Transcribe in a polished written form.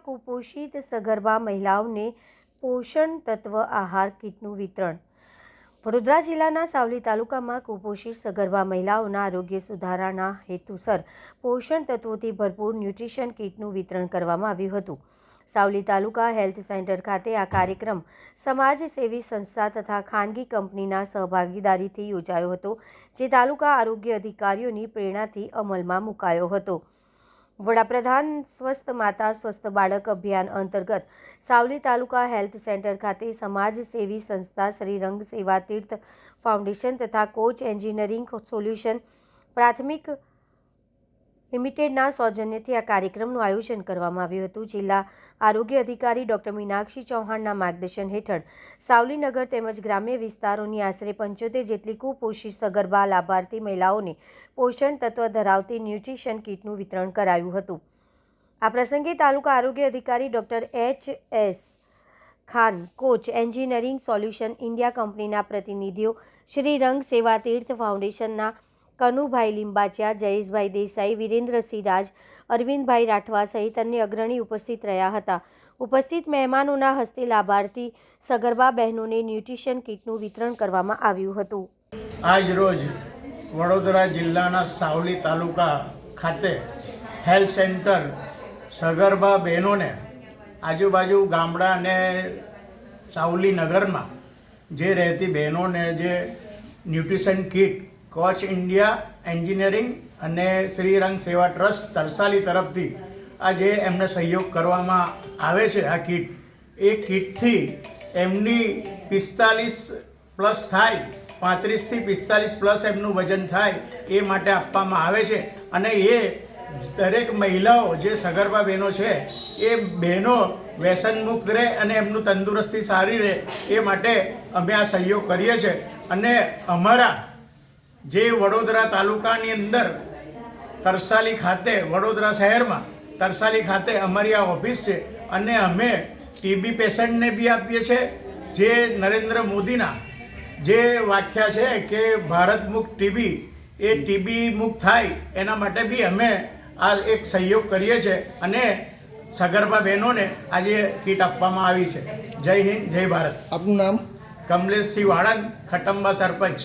કુપોષિત સગર્ભા મહિલાઓને પોષણ તત્વ આહાર કીટનું વિતરણ. વડોદરા જિલ્લાના સાવલી તાલુકામાં કુપોષિત સગર્ભા મહિલાઓના આરોગ્ય સુધારાના હેતુસર પોષણ તત્વોથી ભરપૂર ન્યુટ્રિશન કીટનું વિતરણ કરવામાં આવ્યું હતું. સાવલી તાલુકા હેલ્થ સેન્ટર ખાતે આ કાર્યક્રમ સમાજસેવી સંસ્થા તથા ખાનગી કંપનીના સહભાગીદારીથી યોજાયો હતો, જે તાલુકા આરોગ્ય અધિકારીઓની પ્રેરણાથી અમલમાં મુકાયો હતો. વડાપ્રધાન સ્વસ્થ માતા સ્વસ્થ બાળક અભિયાન અંતર્ગત સાવલી તાલુકા હેલ્થ સેન્ટર ખાતે સમાજસેવી સંસ્થા શ્રી રંગ સેવા તીર્થ ફાઉન્ડેશન તથા કોચ એન્જિનિયરિંગ સોલ્યુશન પ્રાથમિક લિમિટેડના સૌજન્યથી આ કાર્યક્રમનું આયોજન કરવામાં આવ્યું હતું. જિલ્લા આરોગ્ય અધિકારી ડૉક્ટર મીનાક્ષી ચૌહાણના માર્ગદર્શન હેઠળ સાવલીનગર તેમજ ગ્રામ્ય વિસ્તારોની આશરે 75 જેટલી કુપોષિત સગર્ભા લાભાર્થી મહિલાઓને પોષણ તત્વ ધરાવતી ન્યુટ્રિશન કીટનું વિતરણ કરાયું હતું. આ પ્રસંગે તાલુકા આરોગ્ય અધિકારી doctor H.S. Khan, coach engineering solution India કંપનીના પ્રતિનિધિઓ, શ્રી રંગ સેવા તીર્થ ફાઉન્ડેશનના કનુભાઈ લીંબાચિયા, જયેશભાઈ દેસાઈ, વિરેન્દ્રસિંહ રાજ, અરવિંદભાઈ રાઠવા સહિત અન્ય અગ્રણી ઉપસ્થિત રહ્યા હતા. ઉપસ્થિત મહેમાનોના હસ્તે લાભાર્થી સગર્ભા બહેનોને ન્યુટ્રિશન કીટનું વિતરણ કરવામાં આવ્યું હતું. આજ રોજ વડોદરા જિલ્લાના સાવલી તાલુકા ખાતે હેલ્થ સેન્ટર સગર્ભા બહેનોને આજુબાજુ ગામડા અને સાવલી નગરમાં જે રહેતી બહેનોને જે nutrition kit coach India engineering અને શ્રી રંગ સેવા ટ્રસ્ટ તરસાલી તરફથી આ જે એમને સહયોગ કરવામાં આવે છે, આ કીટ એ કીટથી એમની 45 પ્લસ થાય, 35થી 45 પ્લસ એમનું વજન થાય એ માટે આપવામાં આવે છે. અને એ દરેક મહિલાઓ જે સગર્ભા બહેનો છે એ બહેનો વ્યસન મુક્ત રહે અને એમનું તંદુરસ્તી સારી રહે એ માટે અમે આ સહયોગ કરીએ છીએ. અને અમારા જે વડોદરા તાલુકાની અંદર તરસાલી ખાતે, વડોદરા શહેરમાં તરસાલી ખાતે અમારી આ ઓફિસ છે અને અમે ટીબી પેશન્ટને બી આપીએ છીએ. જે નરેન્દ્ર મોદીના જે વાક્યા છે કે ભારત મુક્ત ટીબી, એ ટીબી મુક્ત થાય એના માટે બી અમે આ એક સહયોગ કરીએ છીએ અને સગર્ભા બહેનોને આજે કીટ આપવામાં આવી છે. જય હિન્દ, જય ભારત. આપનું નામ? કમલેશસિંહ વાળંદ, ખટંબા સરપંચ.